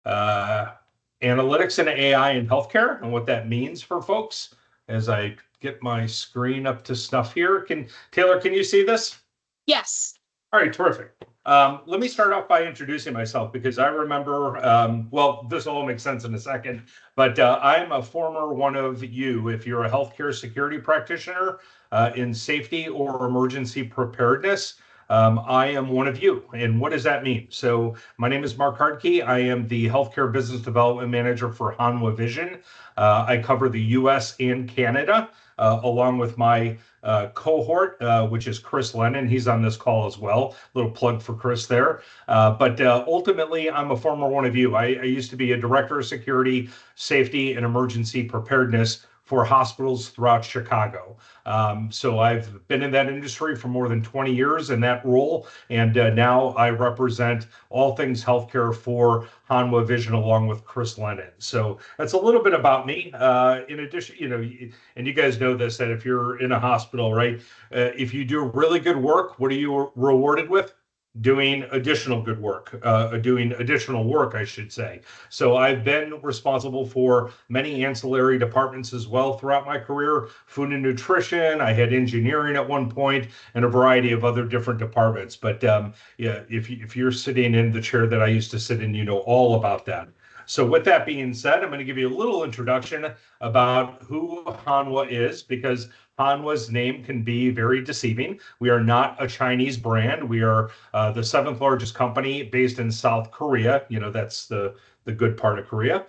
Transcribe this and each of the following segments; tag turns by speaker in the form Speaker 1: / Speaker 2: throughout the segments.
Speaker 1: uh, analytics and AI in healthcare and what that means for folks as I get my screen up to snuff here. Taylor, can you see this?
Speaker 2: Yes.
Speaker 1: All right, terrific. Let me start off by introducing myself because I remember, well, this all makes sense in a second, but I'm a former one of you. If you're a healthcare security practitioner in safety or emergency preparedness, I am one of you. And what does that mean? So my name is Mark Hartke. I am the Healthcare Business Development Manager for Hanwha Vision. I cover the US and Canada, along with my cohort, which is Chris Lennon. He's on this call as well. Little plug for Chris there. But ultimately, I'm a former one of you. I used to be a director of security, safety, and emergency preparedness for hospitals throughout Chicago. So I've been in that industry for more than 20 years in that role, and now I represent all things healthcare for Hanwha Vision along with Chris Lennon. So that's a little bit about me. In addition, and you guys know this, that if you're in a hospital, right, if you do really good work, what are you rewarded with? Doing additional good work, doing additional work, I should say. So I've been responsible for many ancillary departments as well throughout my career, food and nutrition. I had engineering at one point and a variety of other different departments. But yeah, if you're sitting in the chair that I used to sit in, you know all about that. So with that being said, I'm going to give you a little introduction about who Hanwha is, because Hanwha's name can be very deceiving. We are not a Chinese brand. We are the seventh largest company based in South Korea. You know, that's the good part of Korea.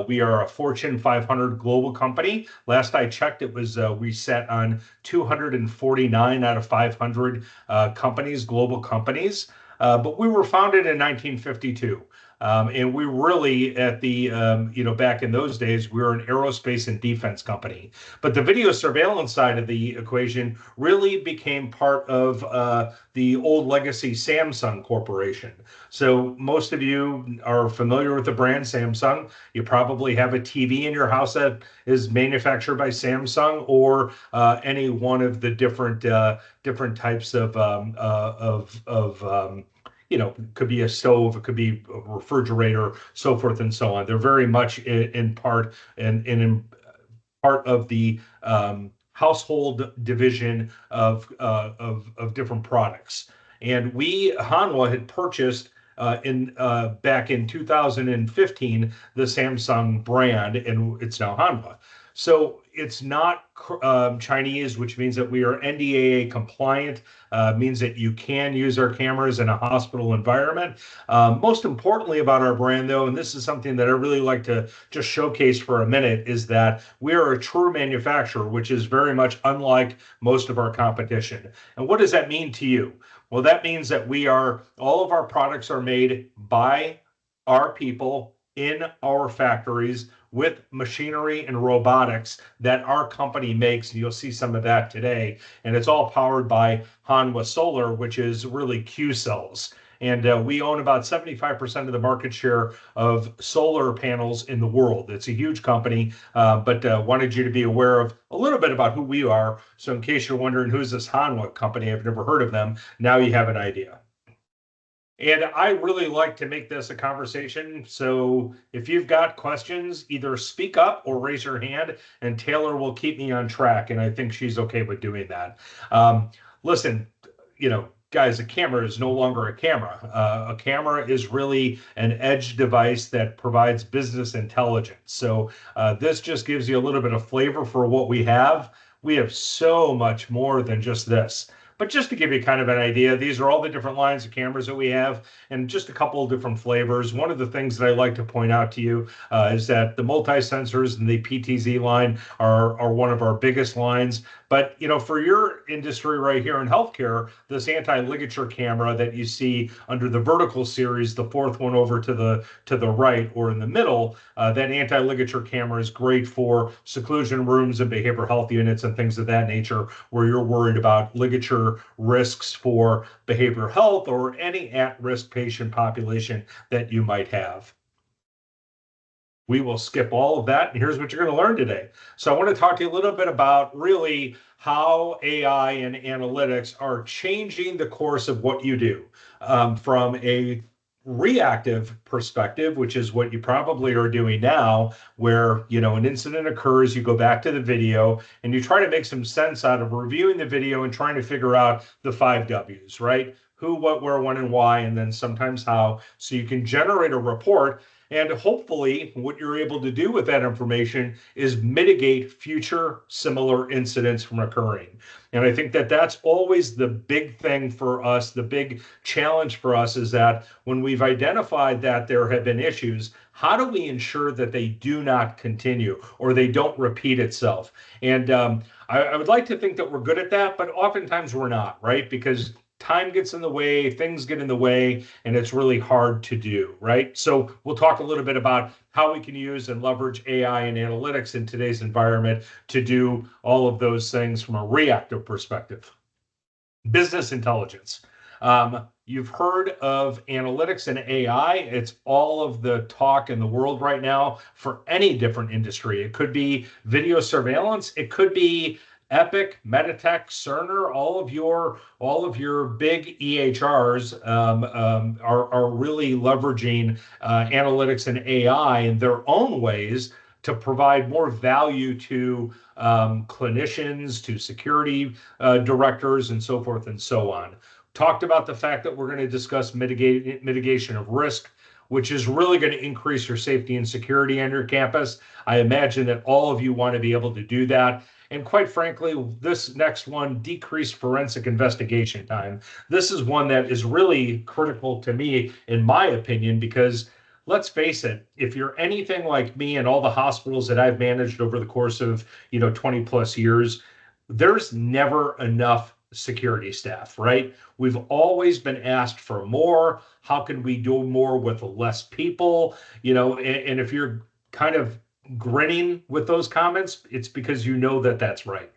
Speaker 1: We are a Fortune 500 global company. Last I checked, it was we sat on 249 out of 500 companies, global companies. But we were founded in 1952. And we really, at the, back in those days, we were an aerospace and defense company. But the video surveillance side of the equation really became part of the old legacy Samsung Corporation. So most of you are familiar with the brand Samsung. You probably have a TV in your house that is manufactured by Samsung, or any one of the different types of it could be a stove, it could be a refrigerator, so forth and so on. They're very much in part and in part of the household division of different products. And Hanwha had purchased in back in 2015 the Samsung brand, and it's now Hanwha. So it's not Chinese, which means that we are NDAA compliant, means that you can use our cameras in a hospital environment. Most importantly about our brand, though, and this is something that I really like to just showcase for a minute, is that we are a true manufacturer, which is very much unlike most of our competition. And what does that mean to you? Well, that means that all of our products are made by our people in our factories with machinery and robotics that our company makes. And you'll see some of that today. And it's all powered by Hanwha Solar, which is really Q cells. And we own about 75% of the market share of solar panels in the world. It's a huge company, but wanted you to be aware of a little bit about who we are. So in case you're wondering, who's this Hanwha company? I've never heard of them. Now you have an idea. And I really like to make this a conversation. So if you've got questions, either speak up or raise your hand, and Taylor will keep me on track. And I think she's okay with doing that. Listen, guys, a camera is no longer a camera. A camera is really an edge device that provides business intelligence. So this just gives you a little bit of flavor for what we have. We have so much more than just this. But just to give you kind of an idea, these are all the different lines of cameras that we have, and just a couple of different flavors. One of the things that I like to point out to you is that the multi-sensors and the PTZ line are one of our biggest lines. But for your industry right here in healthcare, this anti-ligature camera that you see under the vertical series, the fourth one over to the right or in the middle, that anti-ligature camera is great for seclusion rooms and behavioral health units and things of that nature, where you're worried about ligature risks for behavioral health or any at-risk patient population that you might have. We will skip all of that, and here's what you're going to learn today. So I want to talk to you a little bit about really how AI and analytics are changing the course of what you do, from a reactive perspective, which is what you probably are doing now, where, an incident occurs, you go back to the video and you try to make some sense out of reviewing the video and trying to figure out the 5 W's, right? Who, what, where, when, and why, and then sometimes how. So you can generate a report. And hopefully, what you're able to do with that information is mitigate future similar incidents from occurring. And I think that that's always the big thing for us. The big challenge for us is that when we've identified that there have been issues, how do we ensure that they do not continue or they don't repeat itself? And I would like to think that we're good at that, but oftentimes we're not, right? Because time gets in the way, things get in the way, and it's really hard to do, right? So we'll talk a little bit about how we can use and leverage AI and analytics in today's environment to do all of those things from a reactive perspective. Business intelligence. You've heard of analytics and AI. It's all of the talk in the world right now for any different industry. It could be video surveillance. It could be Epic, Meditech, Cerner, all of your big EHRs are really leveraging analytics and AI in their own ways to provide more value to clinicians, to security directors, and so forth and so on. Talked about the fact that we're going to discuss mitigation of risk, which is really going to increase your safety and security on your campus. I imagine that all of you want to be able to do that. And quite frankly, this next one, decreased forensic investigation time. This is one that is really critical to me, in my opinion, because let's face it, if you're anything like me and all the hospitals that I've managed over the course of 20 plus years, there's never enough security staff, right? We've always been asked for more. How can we do more with less people? And if you're kind of grinning with those comments, it's because you know that that's right.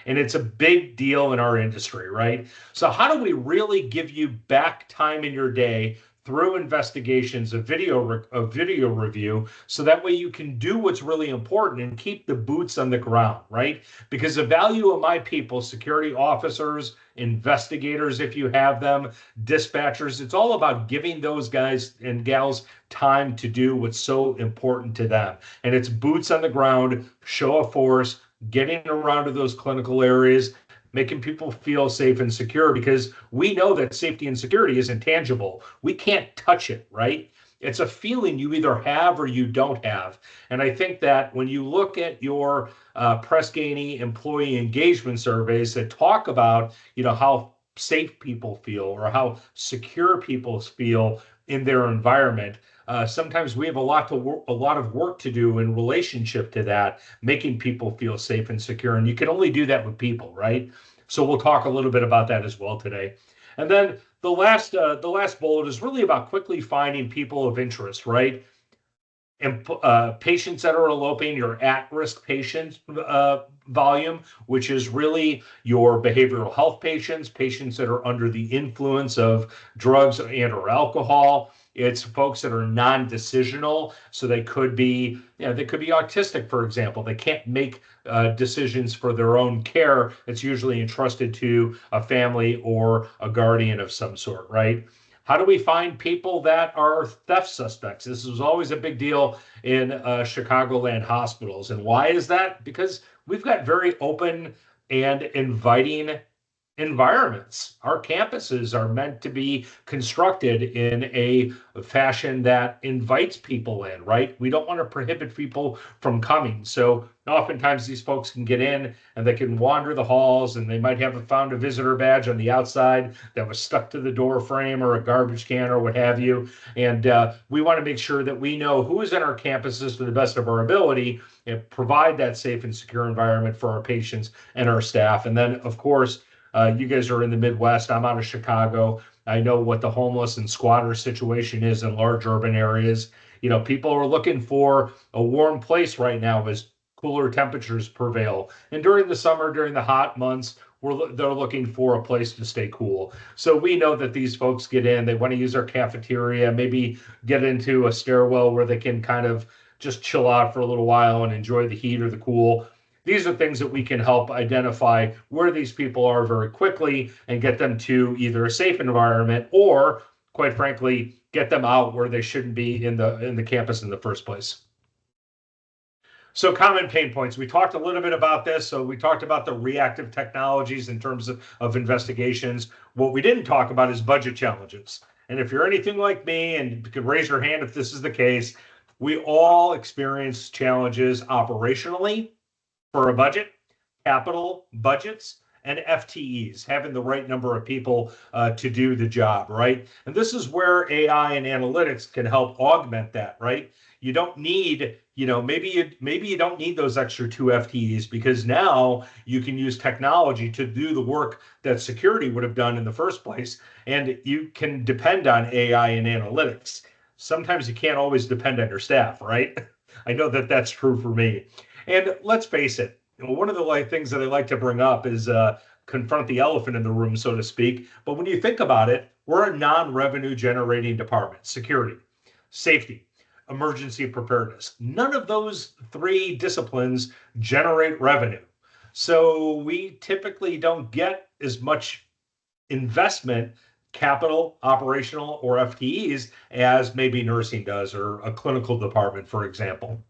Speaker 1: And it's a big deal in our industry, right? So how do we really give you back time in your day through investigations, a video review, so that way you can do what's really important and keep the boots on the ground, right? Because the value of my people, security officers, investigators, if you have them, dispatchers, it's all about giving those guys and gals time to do what's so important to them. And it's boots on the ground, show of force, getting around to those clinical areas, making people feel safe and secure, because we know that safety and security is intangible. We can't touch it, right? It's a feeling you either have or you don't have. And I think that when you look at your Press Ganey employee engagement surveys that talk about, how safe people feel or how secure people feel in their environment, sometimes we have a lot of work to do in relationship to that, making people feel safe and secure. And you can only do that with people, right? So we'll talk a little bit about that as well today. And then the last bullet is really about quickly finding people of interest, right? And patients that are eloping, your at-risk patient volume, which is really your behavioral health patients that are under the influence of drugs and or alcohol. It's folks that are non-decisional, so they could be autistic, for example. They can't make decisions for their own care. It's usually entrusted to a family or a guardian of some sort, right? How do we find people that are theft suspects? This is always a big deal in Chicagoland hospitals. And why is that? Because we've got very open and inviting environments. Our campuses are meant to be constructed in a fashion that invites people in, right? We don't want to prohibit people from coming. So oftentimes these folks can get in and they can wander the halls, and they might have found a visitor badge on the outside that was stuck to the door frame or a garbage can or what have you. And we want to make sure that we know who is in our campuses to the best of our ability and provide that safe and secure environment for our patients and our staff. And then, of course, you guys are in the Midwest. I'm out of Chicago. I know what the homeless and squatter situation is in large urban areas. People are looking for a warm place right now as cooler temperatures prevail. And during the summer, during the hot months, they're looking for a place to stay cool. So we know that these folks get in, they want to use our cafeteria, maybe get into a stairwell where they can kind of just chill out for a little while and enjoy the heat or the cool. These are things that we can help identify where these people are very quickly and get them to either a safe environment or, quite frankly, get them out where they shouldn't be in the campus in the first place. So common pain points. We talked a little bit about this. So we talked about the reactive technologies in terms of investigations. What we didn't talk about is budget challenges. And if you're anything like me, and you can raise your hand if this is the case, we all experience challenges operationally for a budget, capital budgets, and FTEs, having the right number of people to do the job, right? And this is where AI and analytics can help augment that, right? You don't need, maybe you don't need those extra 2 FTEs, because now you can use technology to do the work that security would have done in the first place, and you can depend on AI and analytics. Sometimes you can't always depend on your staff, right? I know that that's true for me. And let's face it, one of the things that I like to bring up is confront the elephant in the room, so to speak. But when you think about it, we're a non-revenue generating department: security, safety, emergency preparedness. None of those 3 disciplines generate revenue. So we typically don't get as much investment, capital, operational, or FTEs as maybe nursing does, or a clinical department, for example.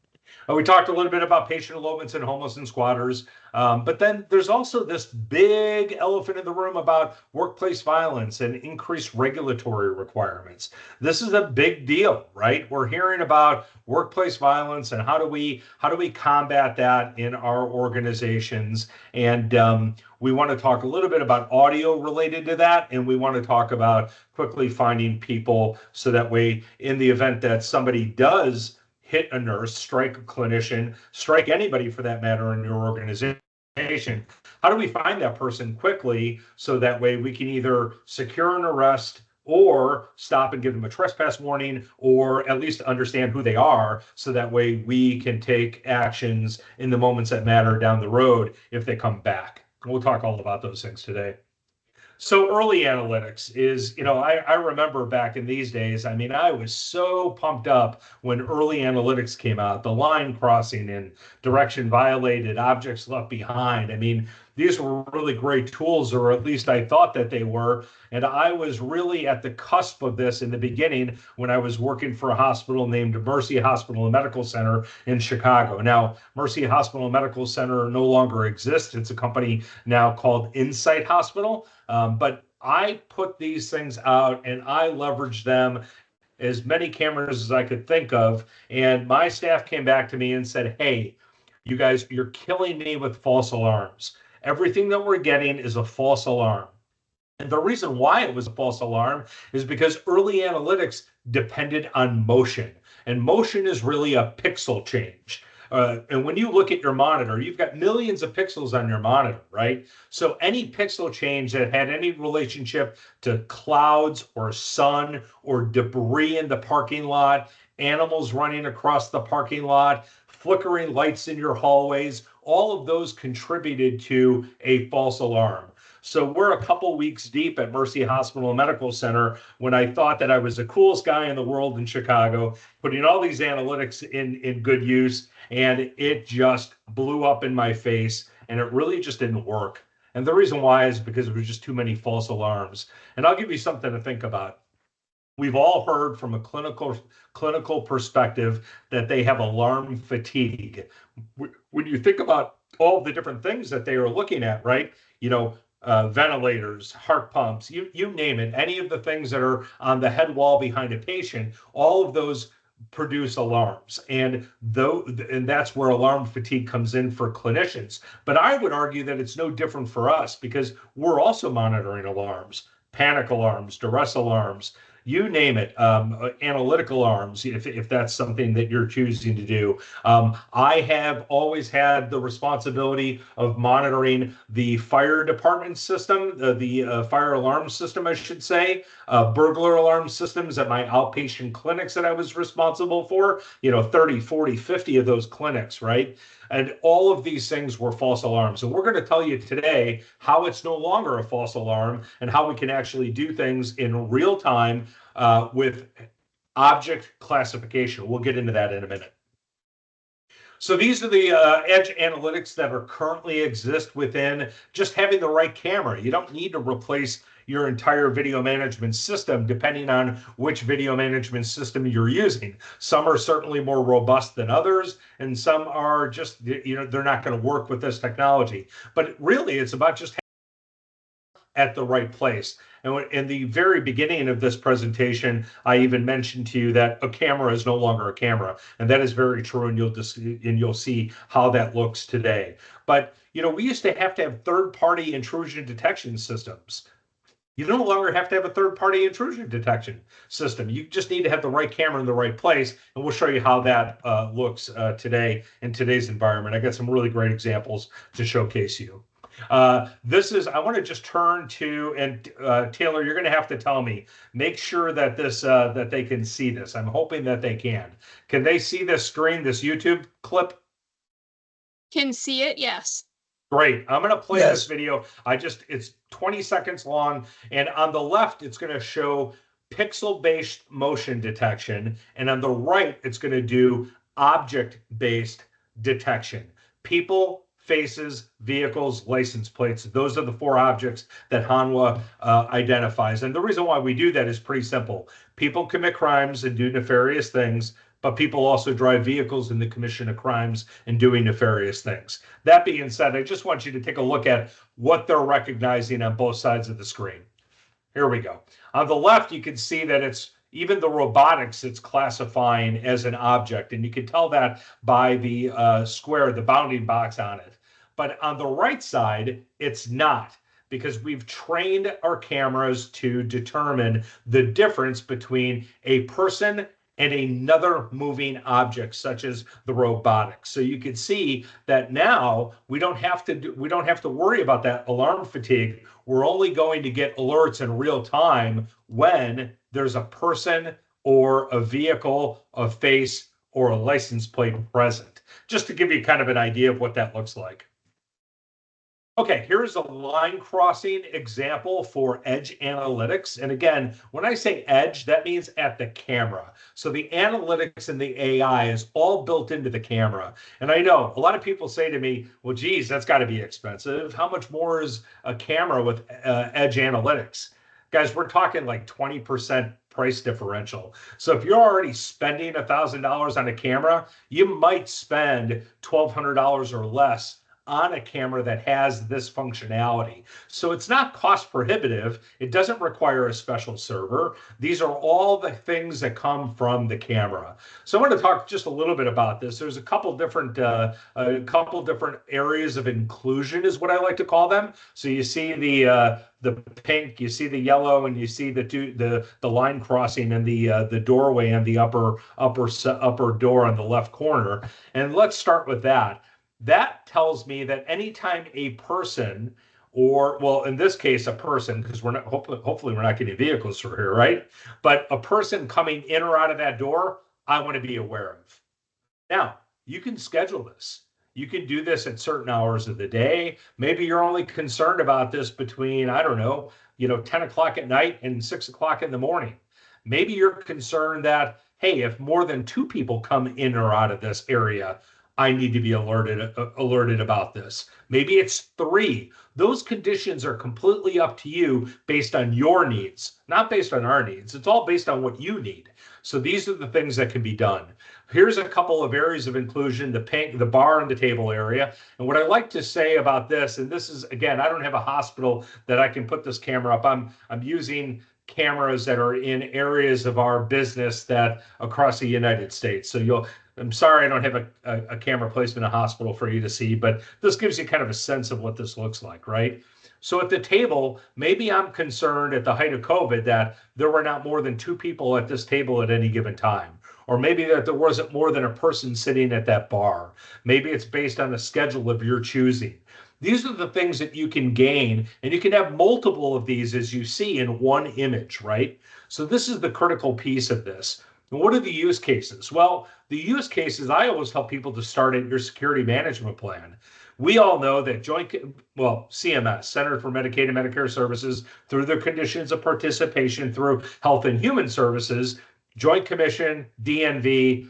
Speaker 1: We talked a little bit about patient elopements and homeless and squatters, but then there's also this big elephant in the room about workplace violence and increased regulatory requirements. This is a big deal, right? We're hearing about workplace violence and how do we combat that in our organizations, and we want to talk a little bit about audio related to that, and we want to talk about quickly finding people so that way, in the event that somebody does hit a nurse, strike a clinician, strike anybody for that matter in your organization, how do we find that person quickly so that way we can either secure an arrest or stop and give them a trespass warning, or at least understand who they are, so that way we can take actions in the moments that matter down the road if they come back. We'll talk all about those things today. So early analytics is, I remember back in these days, I was so pumped up when early analytics came out, the line crossing and direction violated, objects left behind. These were really great tools, or at least I thought that they were. And I was really at the cusp of this in the beginning when I was working for a hospital named Mercy Hospital and Medical Center in Chicago. Now, Mercy Hospital and Medical Center no longer exists. It's a company now called Insight Hospital. But I put these things out and I leveraged them, as many cameras as I could think of. And my staff came back to me and said, "Hey, you guys, you're killing me with false alarms. Everything that we're getting is a false alarm." And the reason why it was a false alarm is because early analytics depended on motion. And motion is really a pixel change. And when you look at your monitor, you've got millions of pixels on your monitor, right? So any pixel change that had any relationship to clouds or sun or debris in the parking lot, animals running across the parking lot, flickering lights in your hallways, all of those contributed to a false alarm. So we're a couple weeks deep at Mercy Hospital and Medical Center when I thought that I was the coolest guy in the world in Chicago, putting all these analytics in good use, and it just blew up in my face, and it really just didn't work. And the reason why is because there was just too many false alarms. And I'll give you something to think about. We've all heard from a clinical perspective that they have alarm fatigue. When you think about all the different things that they are looking at, right? Ventilators, heart pumps, you name it, any of the things that are on the head wall behind a patient, all of those produce alarms. And that's where alarm fatigue comes in for clinicians. But I would argue that it's no different for us, because we're also monitoring alarms, panic alarms, duress alarms, you name it, analytical alarms, if that's something that you're choosing to do. I have always had the responsibility of monitoring the fire department system, the fire alarm system, I should say, burglar alarm systems at my outpatient clinics that I was responsible for, 30, 40, 50 of those clinics, right? And all of these things were false alarms. And we're going to tell you today how it's no longer a false alarm and how we can actually do things in real time with object classification. We'll get into that in a minute. So these are the edge analytics that are currently exist within just having the right camera. You don't need to replace your entire video management system, depending on which video management system you're using. Some are certainly more robust than others, and some are just, they're not going to work with this technology. But really, it's about just at the right place. And in the very beginning of this presentation, I even mentioned to you that a camera is no longer a camera, and that is very true. And you'll see how that looks today. But we used to have third-party intrusion detection systems. You no longer have to have a third-party intrusion detection system. You just need to have the right camera in the right place, and we'll show you how that looks today in today's environment. I got some really great examples to showcase you. I want to just turn to, and Taylor, you're going to have to tell me, make sure that that they can see this. I'm hoping that they can. Can they see this screen, this YouTube clip?
Speaker 2: Can see it, yes.
Speaker 1: Great. I'm going to play this video. It's 20 seconds long, and on the left, it's going to show pixel-based motion detection, and on the right, it's going to do object-based detection. People, faces, vehicles, license plates. Those are the 4 objects that Hanwha identifies. And the reason why we do that is pretty simple. People commit crimes and do nefarious things, but people also drive vehicles in the commission of crimes and doing nefarious things. That being said, I just want you to take a look at what they're recognizing on both sides of the screen. Here we go. On the left, you can see that even the robotics, it's classifying as an object, and you can tell that by the square, the bounding box on it. But on the right side, it's not, because we've trained our cameras to determine the difference between a person and another moving object, such as the robotics. So you can see that now we don't have to worry about that alarm fatigue. We're only going to get alerts in real time when there's a person or a vehicle, a face, or a license plate present, just to give you kind of an idea of what that looks like. Okay, here's a line crossing example for edge analytics. And again, when I say edge, that means at the camera. So the analytics and the AI is all built into the camera. And I know a lot of people say to me, well, geez, that's got to be expensive. How much more is a camera with edge analytics? Guys, we're talking like 20% price differential. So if you're already spending $1,000 on a camera, you might spend $1,200 or less on a camera that has this functionality. So it's not cost prohibitive. It doesn't require a special server. These are all the things that come from the camera. So I want to talk just a little bit about this. There's a couple different areas of inclusion, is what I like to call them. So you see the pink, you see the yellow, and you see the line crossing and the doorway and the upper door on the left corner. And let's start with that. That tells me that anytime a person, or, well, in this case, a person, because we're not, hopefully we're not getting vehicles through here, right? But a person coming in or out of that door, I want to be aware of. Now, you can schedule this. You can do this at certain hours of the day. Maybe you're only concerned about this between, I don't know, 10 o'clock at night and 6 o'clock in the morning. Maybe you're concerned that, hey, if more than 2 people come in or out of this area, I need to be alerted about this. Maybe it's 3. Those conditions are completely up to you based on your needs, not based on our needs. It's all based on what you need. So these are the things that can be done. Here's a couple of areas of inclusion, the bar and the table area. And what I like to say about this, and this is, again, I don't have a hospital that I can put this camera up. I'm using cameras that are in areas of our business that across the United States. So I'm sorry I don't have a camera placed in a hospital for you to see, but this gives you kind of a sense of what this looks like, right? So at the table, maybe I'm concerned at the height of COVID that there were not more than 2 people at this table at any given time. Or maybe that there wasn't more than a person sitting at that bar. Maybe it's based on the schedule of your choosing. These are the things that you can gain, and you can have multiple of these as you see in one image, right? So this is the critical piece of this. And what are the use cases? Well, the use cases, I always tell people to start at your security management plan. We all know that CMS, Center for Medicaid and Medicare Services, through their conditions of participation through Health and Human Services, Joint Commission, DNV,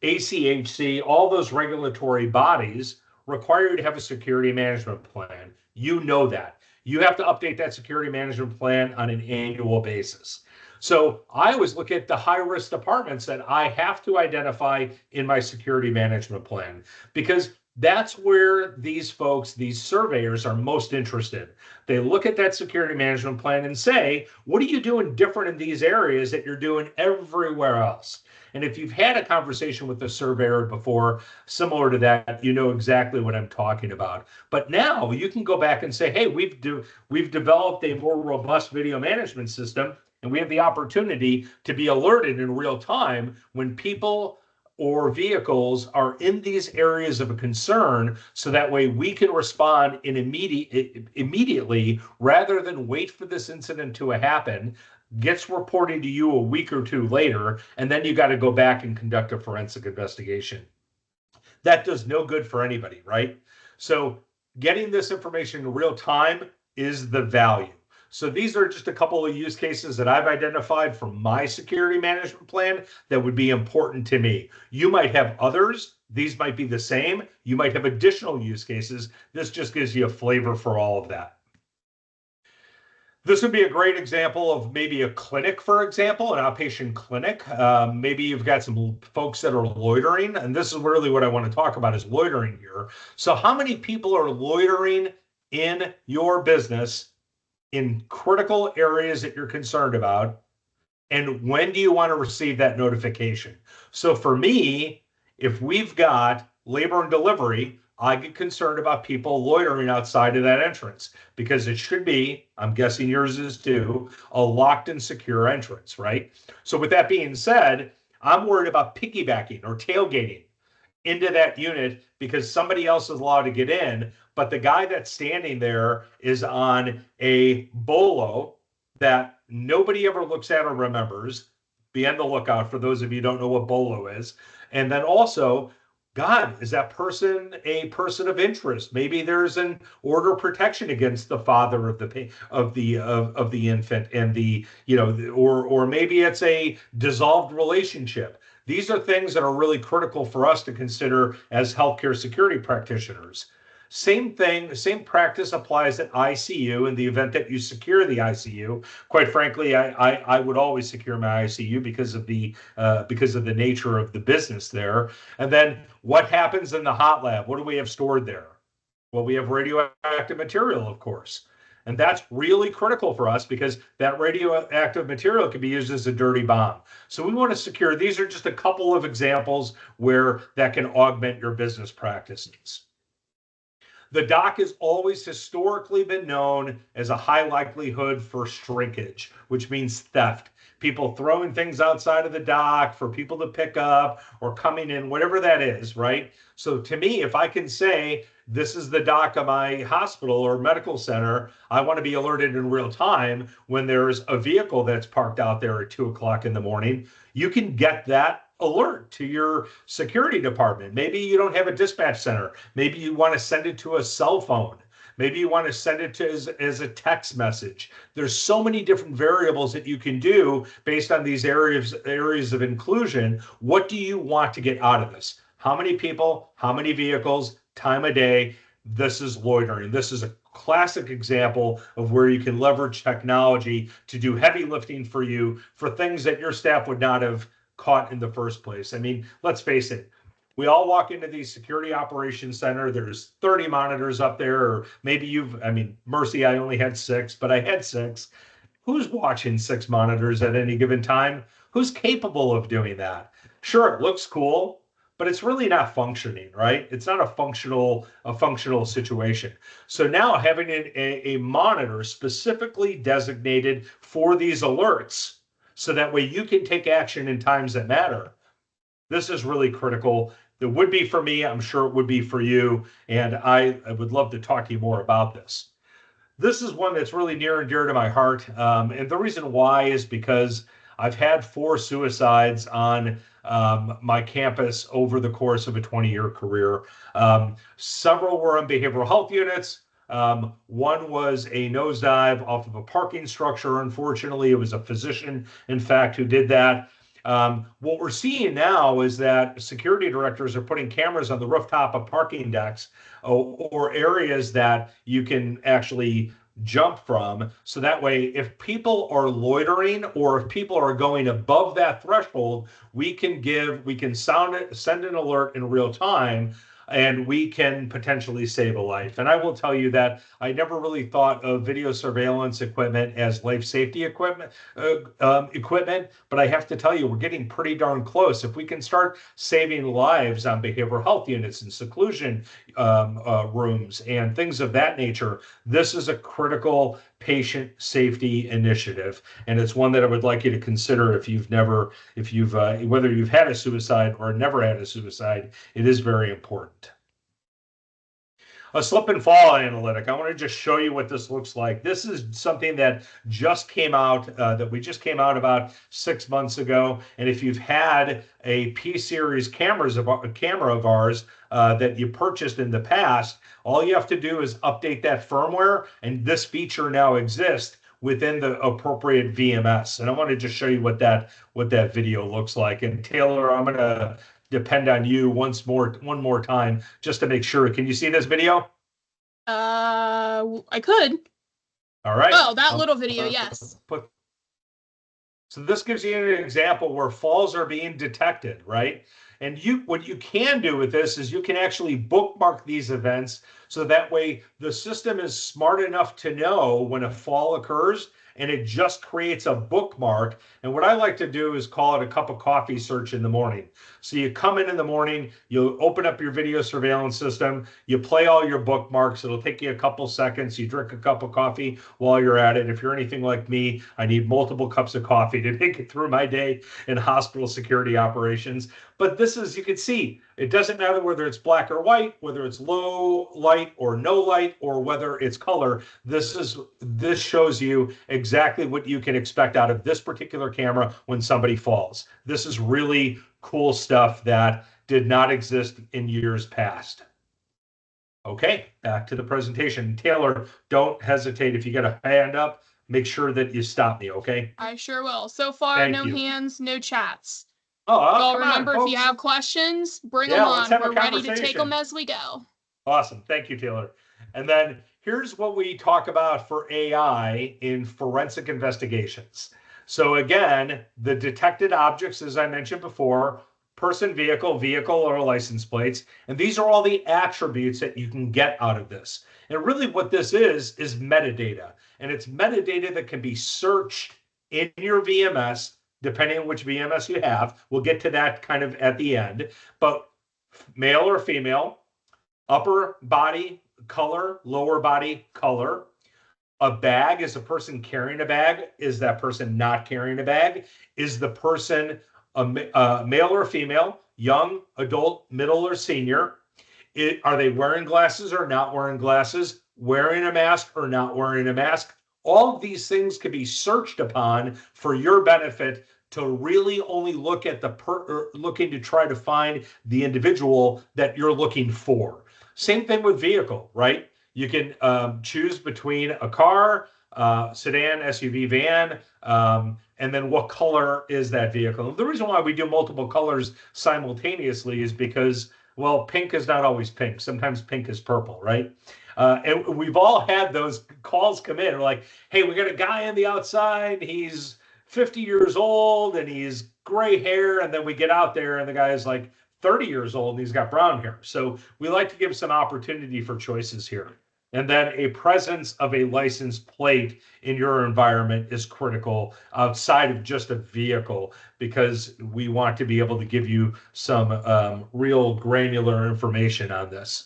Speaker 1: ACHC, all those regulatory bodies require you to have a security management plan. You know that. you have to update that security management plan on an annual basis. So I always look at the high-risk departments that I have to identify in my security management plan, because that's where these folks, these surveyors, are most interested. They look at that security management plan and say, what are you doing different in these areas that you're doing everywhere else? And if you've had a conversation with a surveyor before, similar to that, you know exactly what I'm talking about. But now you can go back and say, hey, we've developed a more robust video management system, and we have the opportunity to be alerted in real time when people or vehicles are in these areas of a concern, so that way we can respond immediately rather than wait for this incident to happen, gets reported to you a week or two later, and then you got to go back and conduct a forensic investigation. That does no good for anybody, right? So getting this information in real time is the value. So these are just a couple of use cases that I've identified from my security management plan that would be important to me. You might have others. These might be the same. You might have additional use cases. This just gives you a flavor for all of that. This would be a great example of maybe a clinic, for example, an outpatient clinic. Maybe you've got some folks that are loitering, and this is really what I want to talk about is loitering here. So how many people are loitering in your business in critical areas that you're concerned about? And when do you want to receive that notification? So for me, if we've got labor and delivery, I get concerned about people loitering outside of that entrance, because it should be, I'm guessing yours is too, a locked and secure entrance, right? So with that being said, I'm worried about piggybacking or tailgating into that unit because somebody else is allowed to get in, but the guy that's standing there is on a bolo that nobody ever looks at or remembers. Be on the lookout for those of you who don't know what bolo is. And then also, God, is that person a person of interest? Maybe there's an order of protection against the father of the infant, and or maybe it's a dissolved relationship. These are things that are really critical for us to consider as healthcare security practitioners. Same thing, same practice applies at ICU in the event that you secure the ICU. Quite frankly, I would always secure my ICU because of the nature of the business there. And then what happens in the hot lab? What do we have stored there? Well, we have radioactive material, of course. And that's really critical for us because that radioactive material can be used as a dirty bomb. So we want to secure. These are just a couple of examples where that can augment your business practices. The dock has always historically been known as a high likelihood for shrinkage, which means theft. People throwing things outside of the dock for people to pick up or coming in, whatever that is, right? So to me, if I can say, this is the dock of my hospital or medical center, I want to be alerted in real time when there's a vehicle that's parked out there at 2 o'clock in the morning. You can get that alert to your security department. Maybe you don't have a dispatch center. Maybe you want to send it to a cell phone. Maybe you want to send it to as a text message. There's so many different variables that you can do based on these areas of inclusion. What do you want to get out of this? How many people, how many vehicles, time of day? This is loitering. This is a classic example of where you can leverage technology to do heavy lifting for you for things that your staff would not have caught in the first place. I mean, let's face it. We all walk into the security operations center. There's 30 monitors up there, or maybe Mercy, I only had 6, but I had 6. Who's watching 6 monitors at any given time? Who's capable of doing that? Sure, it looks cool, but it's really not functioning, right? It's not a functional situation. So now having a monitor specifically designated for these alerts, so that way you can take action in times that matter. This is really critical. It would be for me. I'm sure it would be for you. And I would love to talk to you more about this. This is one that's really near and dear to my heart. And the reason why is because I've had 4 suicides on my campus over the course of a 20-year career. Several were on behavioral health units. One was a nosedive off of a parking structure. Unfortunately, it was a physician, in fact, who did that. What we're seeing now is that security directors are putting cameras on the rooftop of parking decks or areas that you can actually jump from. So that way, if people are loitering or if people are going above that threshold, we can send an alert in real time, and we can potentially save a life. And I will tell you that I never really thought of video surveillance equipment as life safety equipment, but I have to tell you, we're getting pretty darn close. If we can start saving lives on behavioral health units and seclusion rooms and things of that nature, this is a critical patient safety initiative, and it's one that I would like you to consider if you've whether you've had a suicide or never had a suicide. It is very important. A slip and fall analytic. I want to just show you what this looks like. This is something that just came out, that we just came out about 6 months ago. And if you've had a P-series camera of ours that you purchased in the past, all you have to do is update that firmware, and this feature now exists within the appropriate VMS. And I want to just show you what that video looks like. And Taylor, I'm going to depend on you one more time just to make sure. Can you see this video?
Speaker 2: I could.
Speaker 1: All right.
Speaker 2: Oh, that little video, yes.
Speaker 1: So this gives you an example where falls are being detected, right? And what you can do with this is you can actually bookmark these events, so that way the system is smart enough to know when a fall occurs, and it just creates a bookmark. And what I like to do is call it a cup of coffee search in the morning. So you come in the morning, you open up your video surveillance system, you play all your bookmarks. It'll take you a couple seconds. You drink a cup of coffee while you're at it. If you're anything like me, I need multiple cups of coffee to make it through my day in hospital security operations. But this is, you can see, it doesn't matter whether it's black or white, whether it's low light or no light, or whether it's color. This shows you exactly what you can expect out of this particular camera when somebody falls. This is really cool stuff that did not exist in years past. Okay, back to the presentation. Taylor, don't hesitate. If you got a hand up, make sure that you stop me, okay?
Speaker 2: I sure will. So far,
Speaker 1: Thank
Speaker 2: no
Speaker 1: you.
Speaker 2: hands, no chats.
Speaker 1: Oh,
Speaker 2: well,
Speaker 1: come
Speaker 2: remember,
Speaker 1: on,
Speaker 2: if you have questions, bring them on. We're ready to take them as we go.
Speaker 1: Awesome. Thank you, Taylor. And then here's what we talk about for AI in forensic investigations. So again, the detected objects, as I mentioned before, person, vehicle or license plates. And these are all the attributes that you can get out of this. And really what this is metadata. And it's metadata that can be searched in your VMS, depending on which VMS you have. We'll get to that kind of at the end. But male or female, upper body color, lower body color. A bag, is a person carrying a bag? Is that person not carrying a bag? Is the person a male or female, young, adult, middle, or senior? Are they wearing glasses or not wearing glasses? Wearing a mask or not wearing a mask? All of these things can be searched upon for your benefit, to really only look at looking to try to find the individual that you're looking for. Same thing with vehicle, right? You can choose between a car, sedan, SUV, van, and then what color is that vehicle. The reason why we do multiple colors simultaneously is because, well, pink is not always pink. Sometimes pink is purple, right? And we've all had those calls come in, like, hey, we got a guy on the outside, he's 50 years old and he's gray hair, and then we get out there and the guy is like 30 years old and he's got brown hair. So we like to give some opportunity for choices here. And then a presence of a license plate in your environment is critical outside of just a vehicle, because we want to be able to give you some real granular information on this.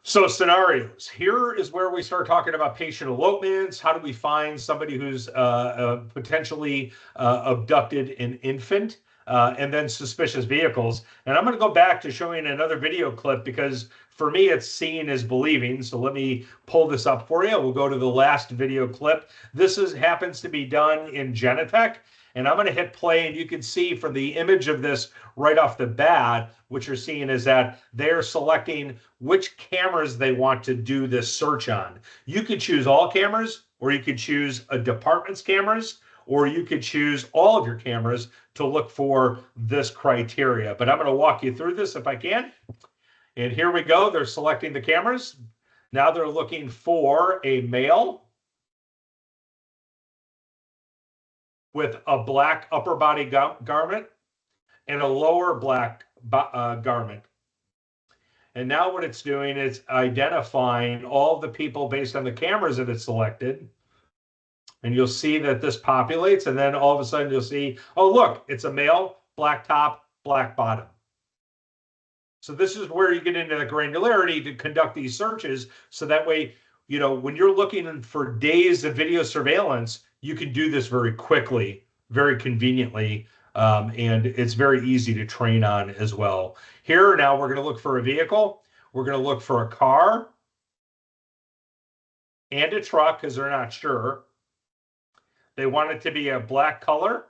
Speaker 1: So scenarios, here is where we start talking about patient elopements. How do we find somebody who's potentially abducted an infant? And then suspicious vehicles. And I'm going to go back to showing another video clip, because for me, it's seeing is believing. So let me pull this up for you. We'll go to the last video clip. This happens to be done in Genetech. And I'm going to hit play, and you can see from the image of this right off the bat, what you're seeing is that they're selecting which cameras they want to do this search on. You could choose all cameras, or you could choose a department's cameras, or you could choose all of your cameras to look for this criteria. But I'm going to walk you through this if I can. And here we go. They're selecting the cameras. Now they're looking for a male with a black upper body garment and a lower black garment. And now what it's doing is identifying all the people based on the cameras that it's selected. And you'll see that this populates, and then all of a sudden you'll see, oh, look, it's a male, black top, black bottom. So this is where you get into the granularity to conduct these searches. So that way, you know, when you're looking for days of video surveillance, you can do this very quickly, very conveniently, and it's very easy to train on as well. Here, now we're going to look for a vehicle. We're going to look for a car and a truck because they're not sure. They want it to be a black color.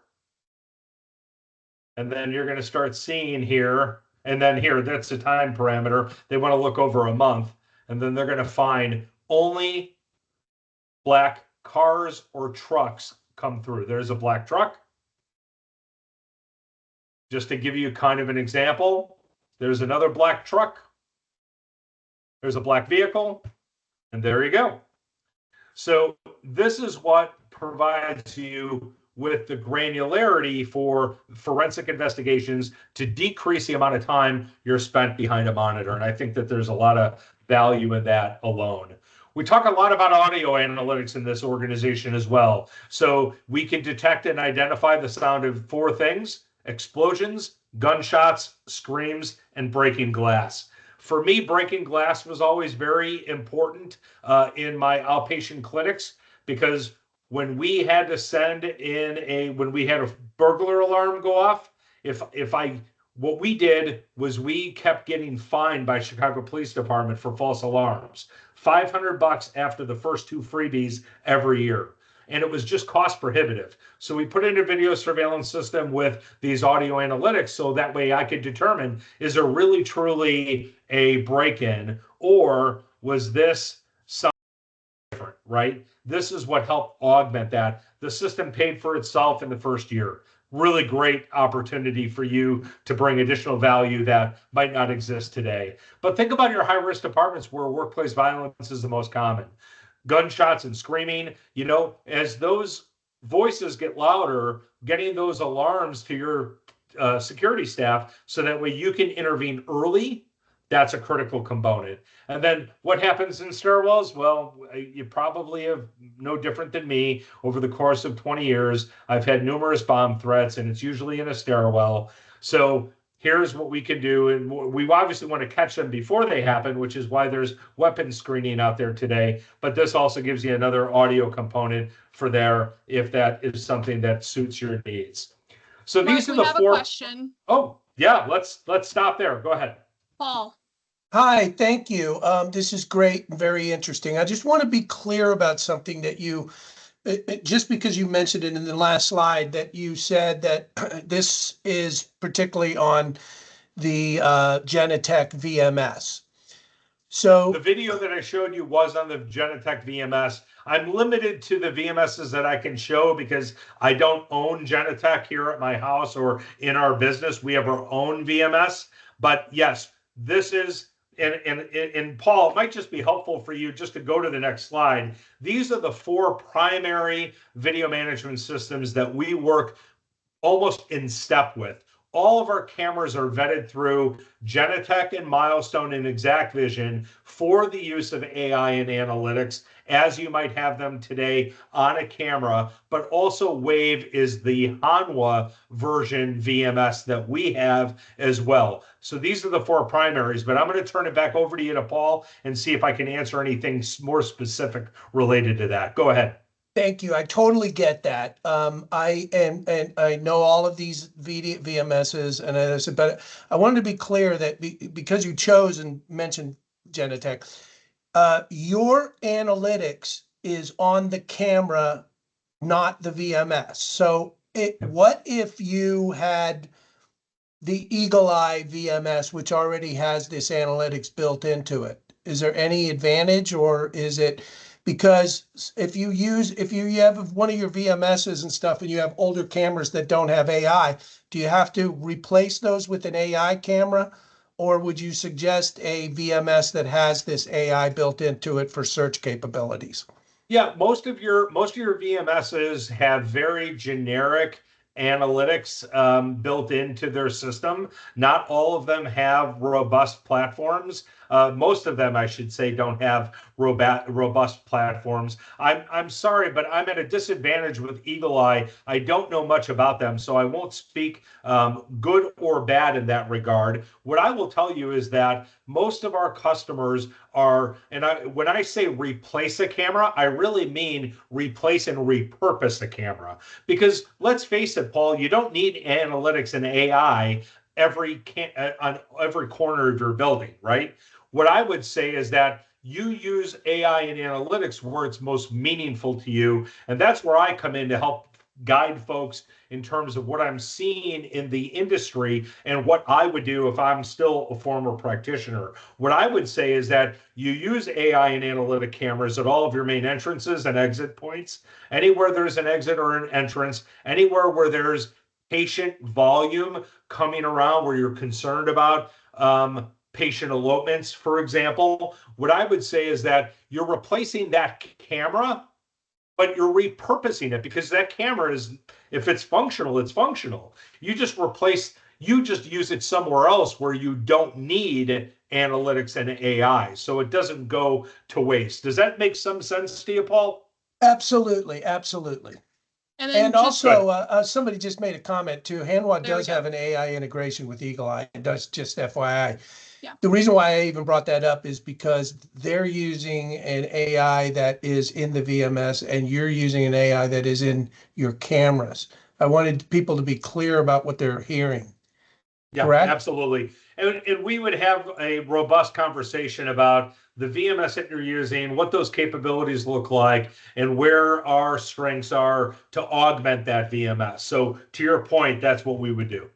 Speaker 1: And then you're going to start seeing here, and then here, that's the time parameter. They want to look over a month, and then they're going to find only black cars or trucks come through. There's a black truck. Just to give you kind of an example, there's another black truck. There's a black vehicle, and there you go. So this is what provides you with the granularity for forensic investigations to decrease the amount of time you're spent behind a monitor. And I think that there's a lot of value in that alone. We talk a lot about audio analytics in this organization as well. So we can detect and identify the sound of 4 things: explosions, gunshots, screams, and breaking glass. For me, breaking glass was always very important in my outpatient clinics, because when we had to send in when we had a burglar alarm go off, what we did was we kept getting fined by Chicago Police Department for false alarms, $500 after the first 2 freebies every year. And it was just cost prohibitive. So we put in a video surveillance system with these audio analytics, so that way I could determine, is there really truly a break-in, or was this something different, right? This is what helped augment that. The system paid for itself in the first year. Really great opportunity for you to bring additional value that might not exist today. But think about your high-risk departments where workplace violence is the most common. Gunshots and screaming, you know, as those voices get louder, getting those alarms to your security staff so that way you can intervene early, that's a critical component. And then what happens in stairwells? Well, you probably have no different than me. Over the course of 20 years, I've had numerous bomb threats, and it's usually in a stairwell. So here's what we can do. And we obviously want to catch them before they happen, which is why there's weapons screening out there today. But this also gives you another audio component for there if that is something that suits your needs. So
Speaker 2: Mark,
Speaker 1: these are the 4.
Speaker 2: We have a question.
Speaker 1: Oh, yeah, let's stop there. Go ahead.
Speaker 2: Paul.
Speaker 3: Hi, thank you. This is great and very interesting. I just want to be clear about something that you, just because you mentioned it in the last slide, that you said that this is particularly on the Genetec VMS. So
Speaker 1: the video that I showed you was on the Genetec VMS. I'm limited to the VMSs that I can show because I don't own Genetec here at my house or in our business. We have our own VMS. But yes, this is, and Paul, it might just be helpful for you just to go to the next slide. These are the 4 primary video management systems that we work almost in step with. All of our cameras are vetted through Genetec and Milestone and ExactVision for the use of AI and analytics, as you might have them today on a camera. But also Wave is the Hanwha version VMS that we have as well. So these are the 4 primaries, but I'm going to turn it back over to you, to Paul, and see if I can answer anything more specific related to that. Go ahead.
Speaker 3: Thank you. I totally get that. I know all of these VMSs, and I said, but I wanted to be clear that because you chose and mentioned Genetec, your analytics is on the camera, not the VMS. So what if you had the Eagle Eye VMS, which already has this analytics built into it? Is there any advantage, or is it? Because if you have one of your VMSs and stuff and you have older cameras that don't have AI, do you have to replace those with an AI camera? or would you suggest a VMS that has this AI built into it for search capabilities?
Speaker 1: Yeah, most of your VMSs have very generic analytics built into their system. Not all of them have robust platforms. Most of them, I should say, don't have robust platforms. I'm sorry, but I'm at a disadvantage with Eagle Eye. I don't know much about them, so I won't speak good or bad in that regard. What I will tell you is that most of our customers are, and when I say replace a camera, I really mean replace and repurpose a camera. Because let's face it, Paul, you don't need analytics and AI on every corner of your building, right? What I would say is that you use AI and analytics where it's most meaningful to you, and that's where I come in to help guide folks in terms of what I'm seeing in the industry and what I would do if I'm still a former practitioner. What I would say is that you use AI and analytic cameras at all of your main entrances and exit points. Anywhere there's an exit or an entrance, anywhere where there's patient volume coming around where you're concerned about patient elopements, for example, what I would say is that you're replacing that camera, but you're repurposing it, because that camera is, if it's functional, it's functional. You just use it somewhere else where you don't need analytics and AI, so it doesn't go to waste. Does that make some sense to you, Paul?
Speaker 3: Absolutely, absolutely. And also, somebody just made a comment too. Hanwha does have an AI integration with Eagle Eye. It does, just FYI.
Speaker 2: Yeah.
Speaker 3: The reason why I even brought that up is because they're using an AI that is in the VMS and you're using an AI that is in your cameras. I wanted people to be clear about what they're hearing.
Speaker 1: Yeah,
Speaker 3: correct?
Speaker 1: Absolutely. And we would have a robust conversation about the VMS that you're using, what those capabilities look like, and where our strengths are to augment that VMS. So to your point, that's what we would do.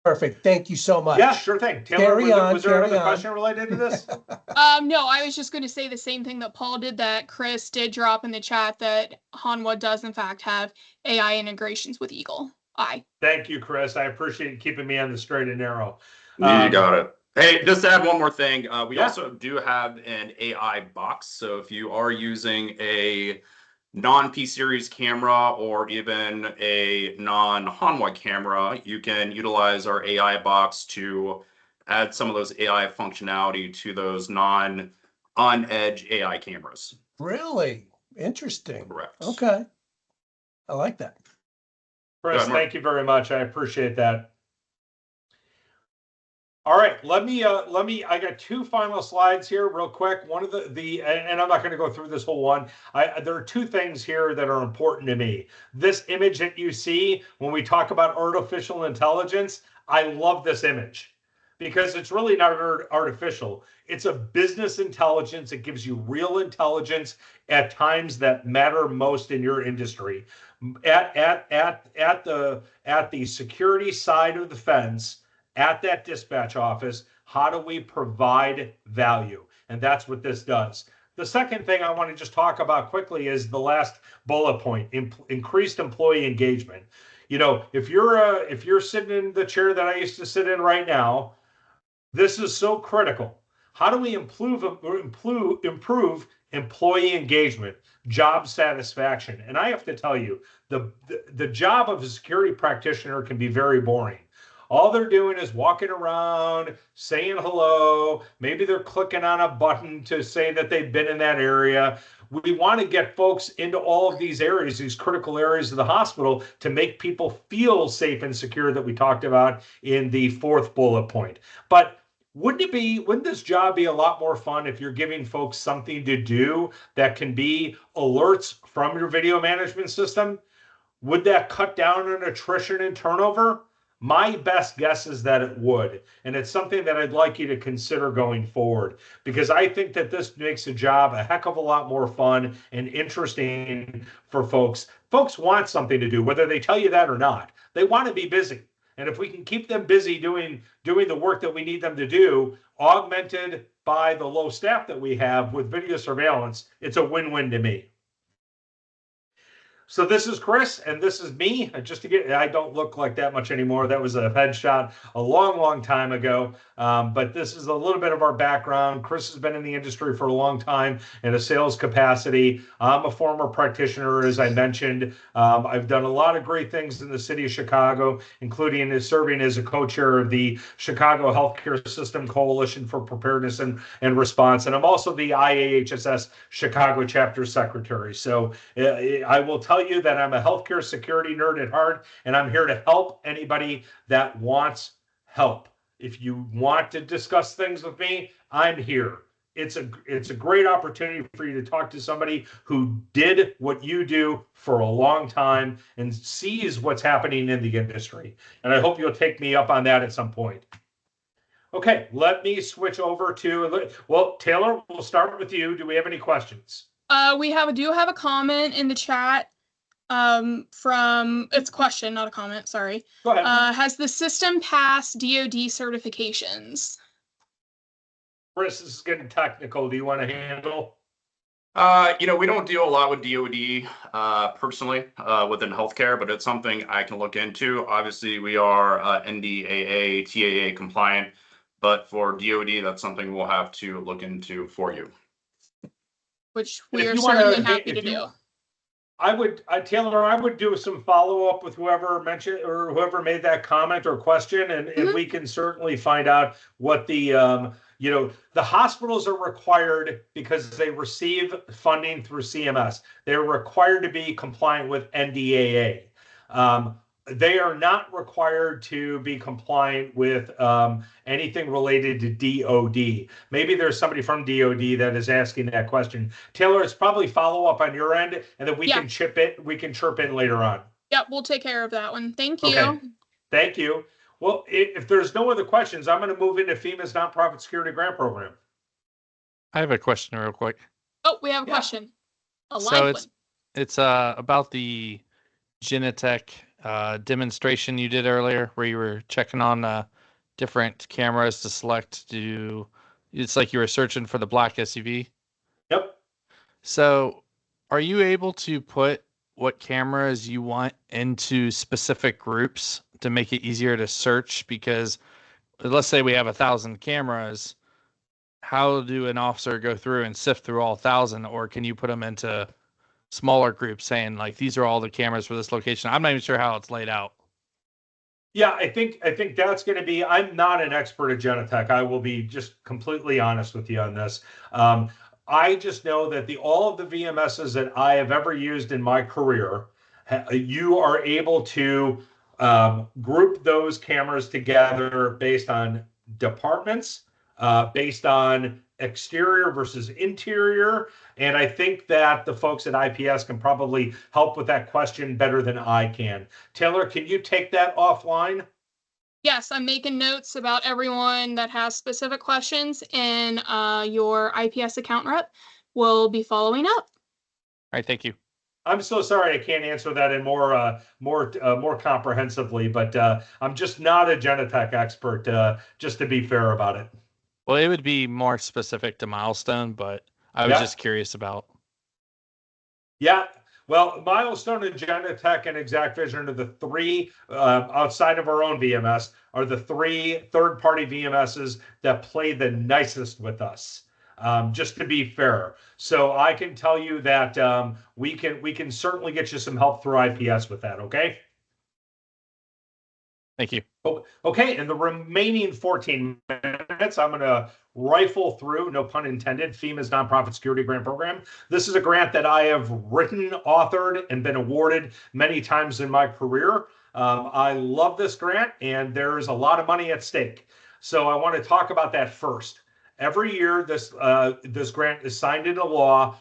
Speaker 3: Perfect. Thank you so much.
Speaker 1: Yeah, sure thing. Taylor, was there another question related to this?
Speaker 2: No, I was just going to say the same thing that Paul did, that Chris did drop in the chat, that Hanwha does in fact have AI integrations with Eagle Eye.
Speaker 1: Thank you, Chris. I appreciate keeping me on the straight and narrow.
Speaker 4: You got it. Hey, just to add one more thing, we also do have an AI box. So if you are using a non-P-series camera or even a non-Hanwha camera, you can utilize our AI box to add some of those AI functionality to those non-on-edge AI cameras.
Speaker 3: Really? Interesting.
Speaker 4: Correct.
Speaker 3: Okay. I like that.
Speaker 1: Chris, thank you very much. I appreciate that. All right, I got two final slides here real quick. One of and I'm not going to go through this whole one. There are two things here that are important to me. This image that you see when we talk about artificial intelligence, I love this image because it's really not artificial. It's a business intelligence. It gives you real intelligence at times that matter most in your industry. At the security side of the fence, at that dispatch office, how do we provide value? And that's what this does. The second thing I want to just talk about quickly is the last bullet point, increased employee engagement. You know, if you're sitting in the chair that I used to sit in right now, this is so critical. How do we improve employee engagement, job satisfaction? And I have to tell you, the job of a security practitioner can be very boring. All they're doing is walking around, saying hello. Maybe they're clicking on a button to say that they've been in that area. We want to get folks into all of these areas, these critical areas of the hospital, to make people feel safe and secure that we talked about in the fourth bullet point. But wouldn't this job be a lot more fun if you're giving folks something to do that can be alerts from your video management system? Would that cut down on attrition and turnover? My best guess is that it would. And it's something that I'd like you to consider going forward, because I think that this makes the job a heck of a lot more fun and interesting for folks. Folks want something to do, whether they tell you that or not. They want to be busy. And if we can keep them busy doing the work that we need them to do, augmented by the low staff that we have with video surveillance, it's a win-win to me. So this is Chris, and this is me. Just to get, I don't look like that much anymore. That was a headshot a long, long time ago. But this is a little bit of our background. Chris has been in the industry for a long time in a sales capacity. I'm a former practitioner, as I mentioned. I've done a lot of great things in the city of Chicago, including serving as a co-chair of the Chicago Healthcare System Coalition for Preparedness and Response. And I'm also the IAHSS Chicago chapter secretary. So I will tell you that I'm a healthcare security nerd at heart, and I'm here to help anybody that wants help. If you want to discuss things with me, I'm here. It's a great opportunity for you to talk to somebody who did what you do for a long time and sees what's happening in the industry. And I hope you'll take me up on that at some point. Okay, let me switch over to, well, Taylor, we'll start with you. Do we have any questions?
Speaker 2: We do have a comment in the chat. It's a question, not a comment, sorry.
Speaker 1: Go ahead.
Speaker 2: Has the system passed DoD certifications?
Speaker 1: Chris, this is getting technical. Do you want to handle?
Speaker 4: We don't deal a lot with DoD personally within healthcare, but it's something I can look into. Obviously, we are NDAA, TAA compliant, but for DoD, that's something we'll have to look into for you.
Speaker 2: Which we are certainly happy to do.
Speaker 1: Taylor, I would do some follow-up with whoever mentioned or whoever made that comment or question, and we can certainly find out what the, the hospitals are required because they receive funding through CMS. They're required to be compliant with NDAA. They are not required to be compliant with anything related to DoD. Maybe there's somebody from DoD that is asking that question. Taylor, it's probably follow up on your end, and then we can chip in later on.
Speaker 2: Yep, we'll take care of that one. Thank you.
Speaker 1: Okay. Thank you. Well, if there's no other questions, I'm going to move into FEMA's Nonprofit Security Grant Program.
Speaker 5: I have a question real quick.
Speaker 2: Oh, we have a question. A live one.
Speaker 5: It's about the Genetec demonstration you did earlier, where you were checking on different cameras to select it's like you were searching for the black SUV.
Speaker 1: Yep.
Speaker 5: So are you able to put what cameras you want into specific groups to make it easier to search? Because let's say we have 1,000 cameras, how do an officer go through and sift through all 1,000, or can you put them into smaller groups saying like these are all the cameras for this location? I'm not even sure how it's laid out.
Speaker 1: Yeah, I think that's going to be, I'm not an expert at Genetec. I will be just completely honest with you on this. I just know that all of the VMSs that I have ever used in my career, you are able to group those cameras together based on departments, based on exterior versus interior. And I think that the folks at IPS can probably help with that question better than I can. Taylor, can you take that offline?
Speaker 2: Yes, I'm making notes about everyone that has specific questions, and your IPS account rep will be following up.
Speaker 5: All right, thank you.
Speaker 1: I'm so sorry I can't answer that in more comprehensively, but I'm just not a Genetec expert, just to be fair about it.
Speaker 5: Well, it would be more specific to Milestone, but I was just curious about.
Speaker 1: Yeah. Well, Milestone and Genetec and ExactVision are the three, outside of our own VMS, are the three third-party VMSs that play the nicest with us, just to be fair. So I can tell you that we can certainly get you some help through IPS with that, okay?
Speaker 5: Thank you.
Speaker 1: Okay, in the remaining 14 minutes, I'm going to rifle through, no pun intended, FEMA's Nonprofit Security Grant Program. This is a grant that I have written, authored, and been awarded many times in my career. I love this grant, and there's a lot of money at stake. So I want to talk about that first. Every year, this grant is signed into law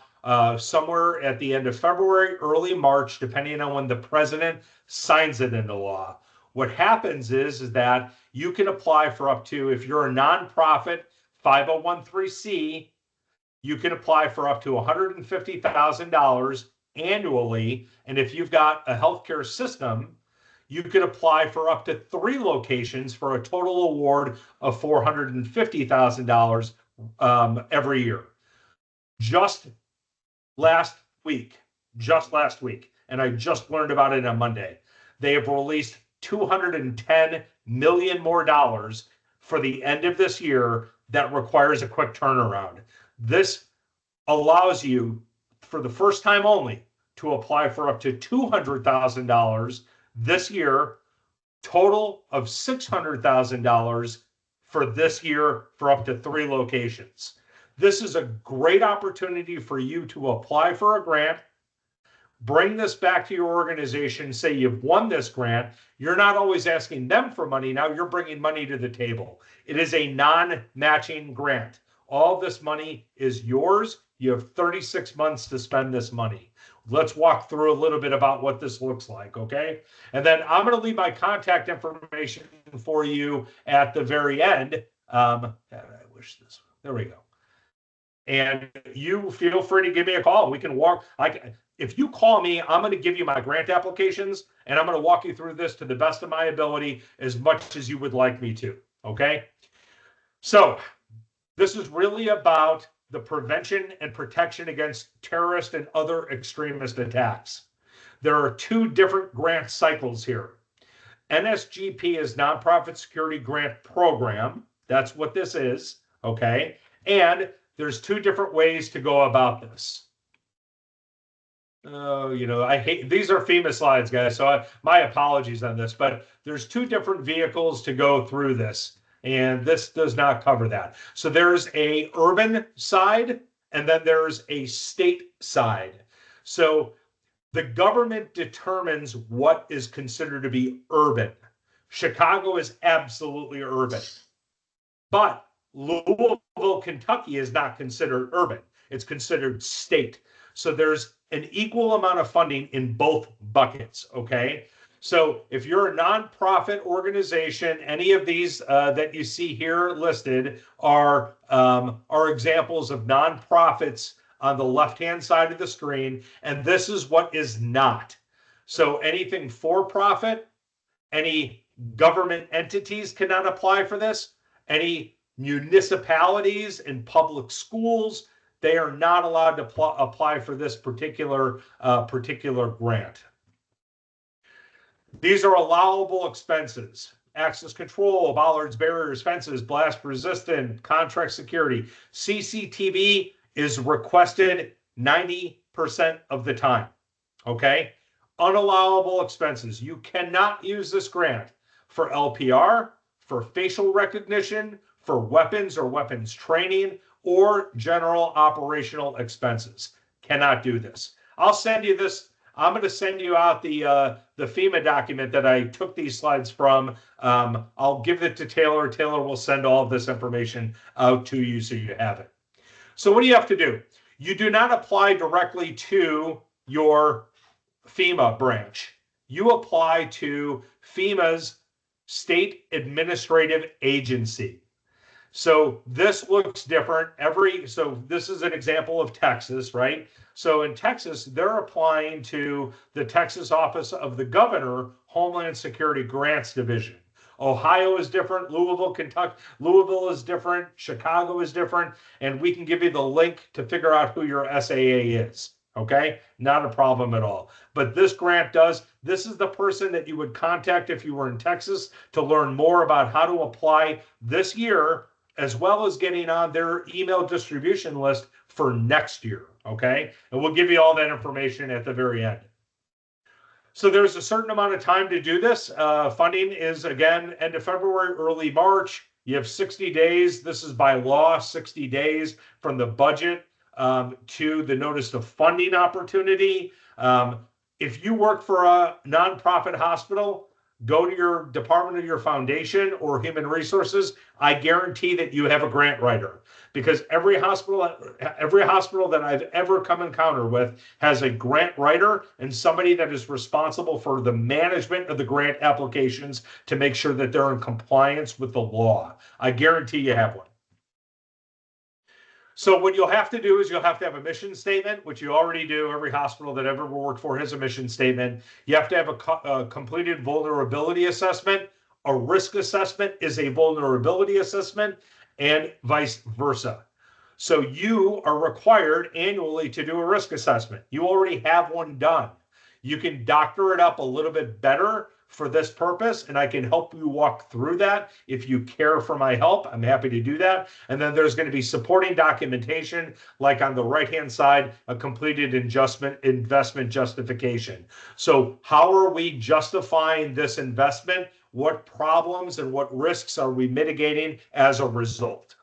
Speaker 1: somewhere at the end of February, early March, depending on when the president signs it into law. What happens is that you can apply for up to, if you're a nonprofit 501(c), you can apply for up to $150,000 annually. And if you've got a healthcare system, you can apply for up to 3 locations for a total award of $450,000 every year. Just last week, and I just learned about it on Monday. They have released $210 million more for the end of this year that requires a quick turnaround. This allows you, for the first time only, to apply for up to $200,000 this year, total of $600,000 for this year for up to 3 locations. This is a great opportunity for you to apply for a grant, bring this back to your organization, say you've won this grant. You're not always asking them for money. Now you're bringing money to the table. It is a non-matching grant. All this money is yours. You have 36 months to spend this money. Let's walk through a little bit about what this looks like, okay? And then I'm going to leave my contact information for you at the very end. I wish this, there we go. And you feel free to give me a call. We can walk. If you call me, I'm going to give you my grant applications, and I'm going to walk you through this to the best of my ability as much as you would like me to, okay? So this is really about the prevention and protection against terrorist and other extremist attacks. There are 2 different grant cycles here. NSGP is Nonprofit Security Grant Program. That's what this is, okay? And there's 2 different ways to go about this. Oh, you know, I hate, these are FEMA slides, guys, so my apologies on this, but there's 2 different vehicles to go through this, and this does not cover that. So there's a urban side, and then there's a state side. So the government determines what is considered to be urban. Chicago is absolutely urban, but Louisville, Kentucky is not considered urban. It's considered state. So there's an equal amount of funding in both buckets, okay? So if you're a nonprofit organization, any of these that you see here listed are examples of nonprofits on the left-hand side of the screen, and this is what is not. So anything for-profit, any government entities cannot apply for this, any municipalities and public schools, they are not allowed to apply for this particular grant. These are allowable expenses: access control, bollards, barriers, fences, blast resistant, contract security. CCTV is requested 90% of the time, okay? Unallowable expenses. You cannot use this grant for LPR, for facial recognition, for weapons or weapons training, or general operational expenses. Cannot do this. I'll send you this. I'm going to send you out the FEMA document that I took these slides from. I'll give it to Taylor. Taylor will send all of this information out to you so you have it. So what do you have to do? You do not apply directly to your FEMA branch. You apply to FEMA's state administrative agency. So this looks different. So this is an example of Texas, right? So in Texas, they're applying to the Texas Office of the Governor, Homeland Security Grants Division. Ohio is different. Louisville, Kentucky, Louisville is different. Chicago is different. And we can give you the link to figure out who your SAA is. Okay, not a problem at all. But this grant does. This is the person that you would contact if you were in Texas to learn more about how to apply this year, as well as getting on their email distribution list for next year, okay? And we'll give you all that information at the very end. So there's a certain amount of time to do this. Funding is, again, end of February, early March. You have 60 days. This is by law, 60 days from the budget to the notice of funding opportunity. If you work for a nonprofit hospital, go to your department of your foundation or human resources. I guarantee that you have a grant writer, because every hospital that I've ever come encounter with has a grant writer and somebody that is responsible for the management of the grant applications to make sure that they're in compliance with the law. I guarantee you have one. So what you'll have to do is you'll have to have a mission statement, which you already do. Every hospital that I've ever worked for has a mission statement. You have to have a completed vulnerability assessment. A risk assessment is a vulnerability assessment, and vice versa. So you are required annually to do a risk assessment. You already have one done. You can doctor it up a little bit better for this purpose, and I can help you walk through that. If you care for my help, I'm happy to do that. And then there's going to be supporting documentation, like on the right-hand side, a completed investment justification. So how are we justifying this investment? What problems and what risks are we mitigating as a result?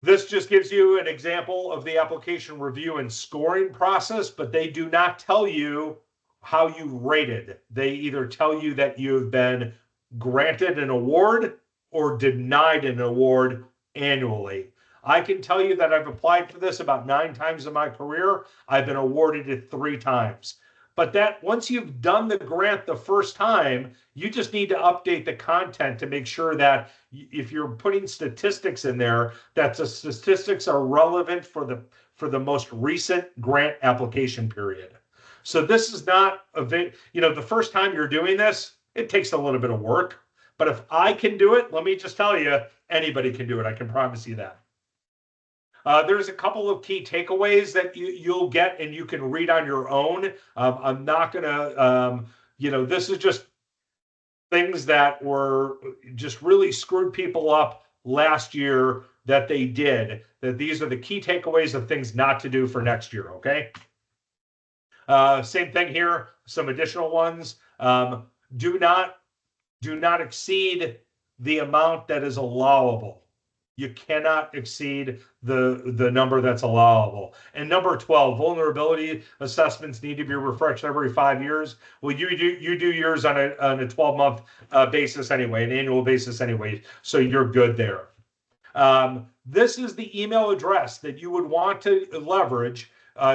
Speaker 1: This just gives you an example of the application review and scoring process, but they do not tell you how you rated. They either tell you that you've been granted an award or denied an award annually. I can tell you that I've applied for this about 9 times in my career. I've been awarded it 3 times. But that once you've done the grant the first time, you just need to update the content to make sure that if you're putting statistics in there, that the statistics are relevant for the most recent grant application period. So this is not the first time you're doing this, it takes a little bit of work. But if I can do it, let me just tell you, anybody can do it. I can promise you that. There's a couple of key takeaways that you'll get and you can read on your own. I'm not going to, this is just things that were just really screwed people up last year that they did. That these are the key takeaways of things not to do for next year, okay? Same thing here, some additional ones. Do not exceed the amount that is allowable. You cannot exceed the number that's allowable. And number 12, vulnerability assessments need to be refreshed every 5 years. Well, you do yours on a 12-month basis anyway, an annual basis anyway, so you're good there. This is the email address that you would want to leverage.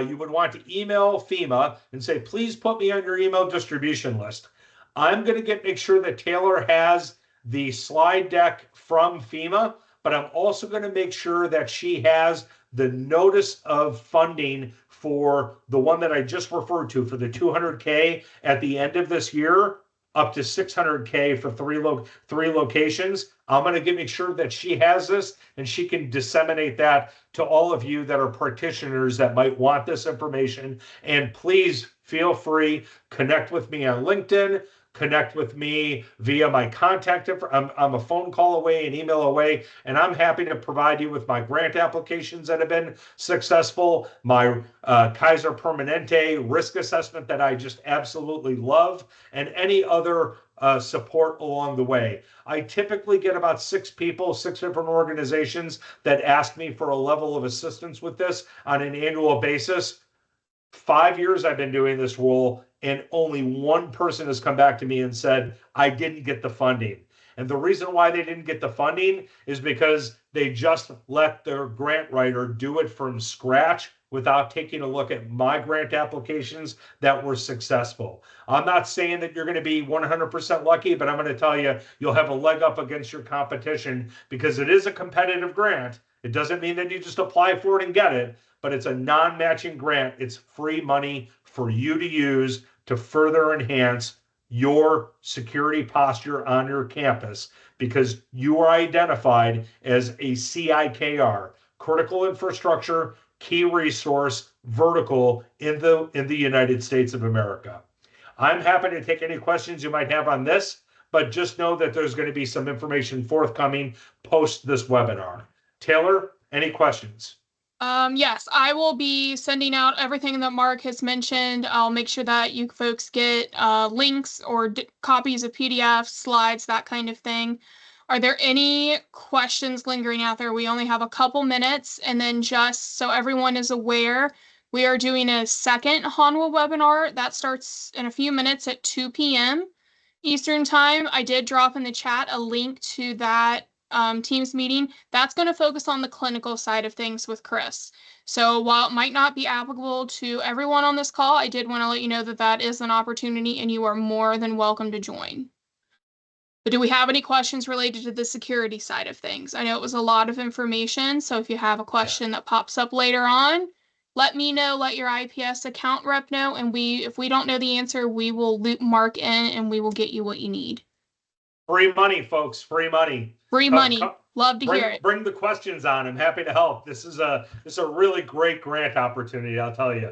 Speaker 1: You would want to email FEMA and say, please put me on your email distribution list. I'm going to make sure that Taylor has the slide deck from FEMA, but I'm also going to make sure that she has the notice of funding for the one that I just referred to for the 200K at the end of this year, up to 600K for three locations. I'm going to make sure that she has this and she can disseminate that to all of you that are practitioners that might want this information. And please feel free, connect with me on LinkedIn, connect with me via my contact. I'm a phone call away, an email away, and I'm happy to provide you with my grant applications that have been successful, my Kaiser Permanente risk assessment that I just absolutely love, and any other support along the way. I typically get about 6 different organizations that ask me for a level of assistance with this on an annual basis. 5 years I've been doing this role, and only one person has come back to me and said, I didn't get the funding. And the reason why they didn't get the funding is because they just let their grant writer do it from scratch without taking a look at my grant applications that were successful. I'm not saying that you're going to be 100% lucky, but I'm going to tell you, you'll have a leg up against your competition because it is a competitive grant. It doesn't mean that you just apply for it and get it, but it's a non-matching grant. It's free money for you to use to further enhance your security posture on your campus because you are identified as a CIKR, critical infrastructure, key resource, vertical in the United States of America. I'm happy to take any questions you might have on this, but just know that there's going to be some information forthcoming post this webinar. Taylor, any questions?
Speaker 2: Yes, I will be sending out everything that Mark has mentioned. I'll make sure that you folks get links or copies of PDFs, slides, that kind of thing. Are there any questions lingering out there? We only have a couple minutes, and then just so everyone is aware, we are doing a second Hanwha webinar that starts in a few minutes at 2 p.m. Eastern Time. I did drop in the chat a link to that Teams meeting. That's going to focus on the clinical side of things with Chris. So while it might not be applicable to everyone on this call, I did want to let you know that that is an opportunity and you are more than welcome to join. But do we have any questions related to the security side of things? I know it was a lot of information, so if you have a question that pops up later on, let me know, let your IPS account rep know, and if we don't know the answer, we will loop Mark in and we will get you what you need.
Speaker 1: Free money, folks, free money.
Speaker 2: Free money. Love to hear it.
Speaker 1: Bring the questions on. I'm happy to help. This is a really great grant opportunity, I'll tell you.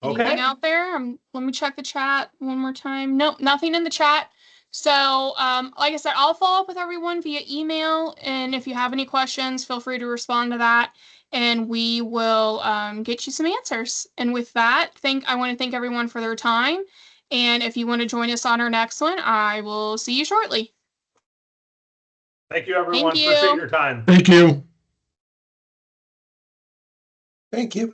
Speaker 2: Anything
Speaker 1: Okay.
Speaker 2: out there? Let me check the chat one more time. Nope, nothing in the chat. So, like I said, I'll follow up with everyone via email, and if you have any questions, feel free to respond to that, and we will get you some answers. And with that, I want to thank everyone for their time, and if you want to join us on our next one, I will see you shortly.
Speaker 1: Thank you, everyone.
Speaker 2: Thank you.
Speaker 1: Appreciate your time.
Speaker 3: Thank you. Thank you.